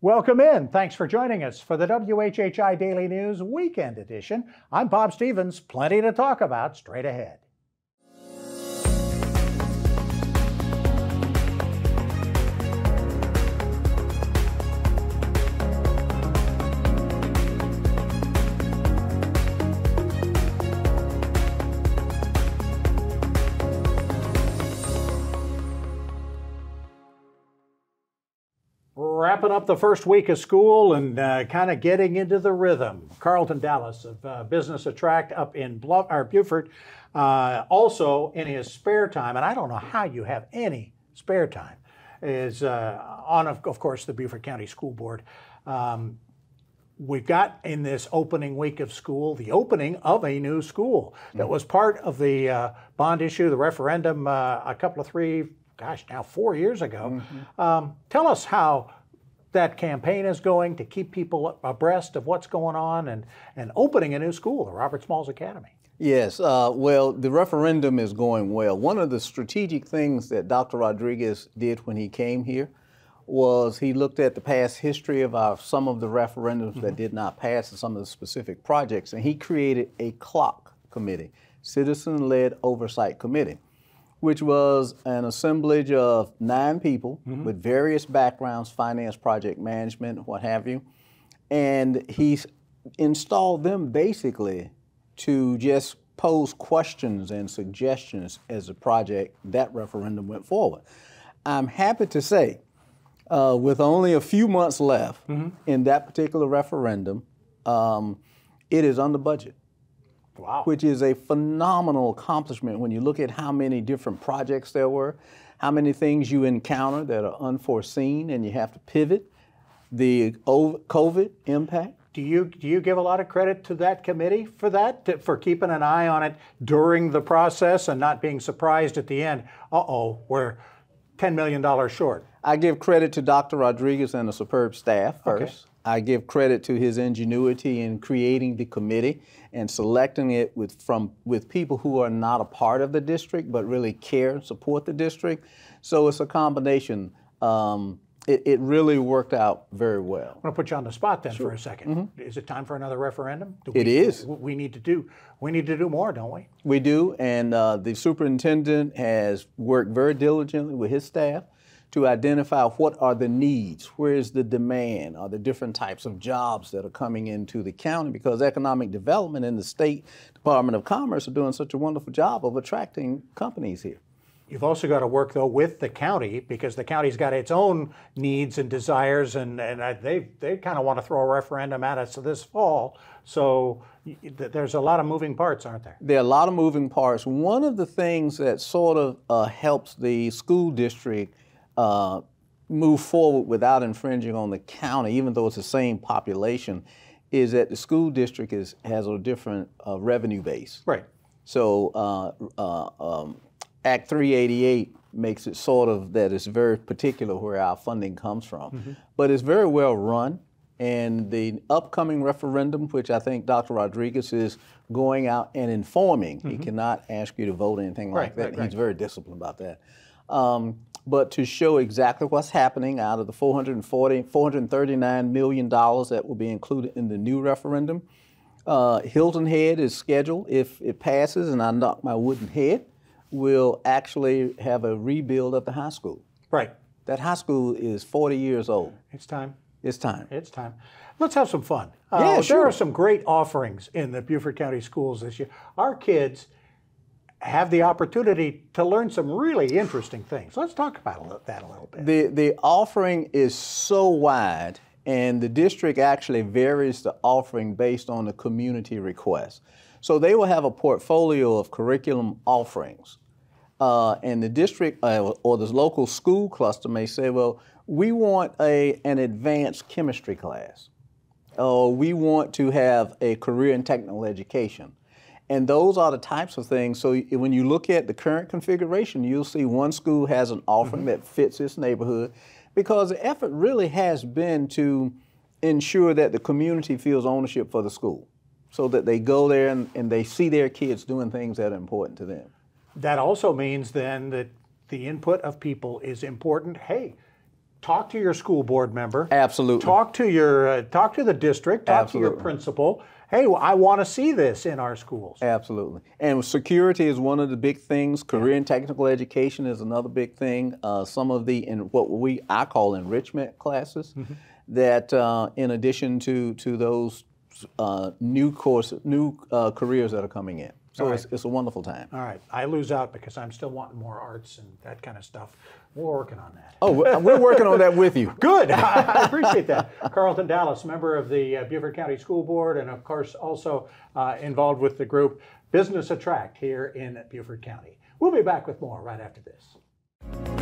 Welcome in. Thanks for joining us for the WHHI Daily News Weekend Edition. I'm Bob Stevens. Plenty to talk about straight ahead. Wrapping up the first week of school and kind of getting into the rhythm. CarltonBDallas of BusinessATTRACT up in Beaufort, also in his spare time, and I don't know how you have any spare time, is on, of course, the Beaufort County School Board. We've got in this opening week of school the opening of a new school that was part of the bond issue, the referendum, a couple of 4 years ago. Tell us how that campaign is going to keep people abreast of what's going on and opening a new school, the Robert Smalls Academy. Yes, well, the referendum is going well. One of the strategic things that Dr. Rodriguez did when he came here was he looked at the past history of some of the referendums that did not pass and some of the specific projects, and he created a CLOC committee, Citizen-Led Oversight Committee, which was an assemblage of 9 people with various backgrounds, finance, project management, what have you. And he installed them basically to just pose questions and suggestions as that referendum went forward. I'm happy to say, with only a few months left in that particular referendum, it is under budget. Wow. Which is a phenomenal accomplishment when you look at how many different projects there were, how many things you encounter that are unforeseen and you have to pivot, the COVID impact. Do you give a lot of credit to that committee for that, for keeping an eye on it during the process and not being surprised at the end, we're $10 million short? I give credit to Dr. Rodriguez and the superb staff first. Okay. I give credit to his ingenuity in creating the committee and selecting it with people who are not a part of the district but really care and support the district. So it's a combination. It really worked out very well. I'm going to put you on the spot then for a second. Is it time for another referendum? It is. We need to do more, don't we? We do, and the superintendent has worked very diligently with his staff to identify what are the needs, where is the demand, are the different types of jobs that are coming into the county, because economic development in the State Department of Commerce are doing such a wonderful job of attracting companies here. You've also got to work, though, with the county, because the county's got its own needs and desires, and they kind of want to throw a referendum at us this fall. So there's a lot of moving parts, aren't there? There are a lot of moving parts. One of the things that sort of helps the school district move forward without infringing on the county, even though it's the same population, is that the school district has a different revenue base. Right. So Act 388 makes it sort of that it's very particular where our funding comes from. But it's very well run, and the upcoming referendum, which I think Dr. Rodriguez is going out and informing, he cannot ask you to vote or anything like that. He's very disciplined about that. But to show exactly what's happening out of the $439 million that will be included in the new referendum. Hilton Head is scheduled, if it passes and I knock my wooden head, will actually have a rebuild of the high school. Right. That high school is 40 years old. It's time. It's time. It's time. Let's have some fun. Yeah, sure. There are some great offerings in the Beaufort County schools this year. Our kids have the opportunity to learn some really interesting things. Let's talk about that a little bit. The offering is so wide, and the district actually varies the offering based on the community request. So they will have a portfolio of curriculum offerings. And the district or the local school cluster may say, well, we want an advanced chemistry class. We want to have a career in technical education. And those are the types of things. So when you look at the current configuration, you'll see one school has an offering that fits its neighborhood, because the effort really has been to ensure that the community feels ownership for the school, so that they go there and they see their kids doing things that are important to them. That also means then that the input of people is important. Hey, talk to your school board member. Absolutely. Talk to the district. Talk to your principal. Hey, well, I want to see this in our schools. Absolutely. And security is one of the big things. Career and technical education is another big thing. Some of what I call enrichment classes, that in addition to those new careers that are coming in. So it's a wonderful time. All right. I lose out because I'm still wanting more arts and that kind of stuff. We're working on that. Oh, we're working on that with you. Good. I appreciate that. CarltonBDallas, member of the Beaufort County School Board, and of course also involved with the group BusinessATTRACT here in Beaufort County. We'll be back with more right after this.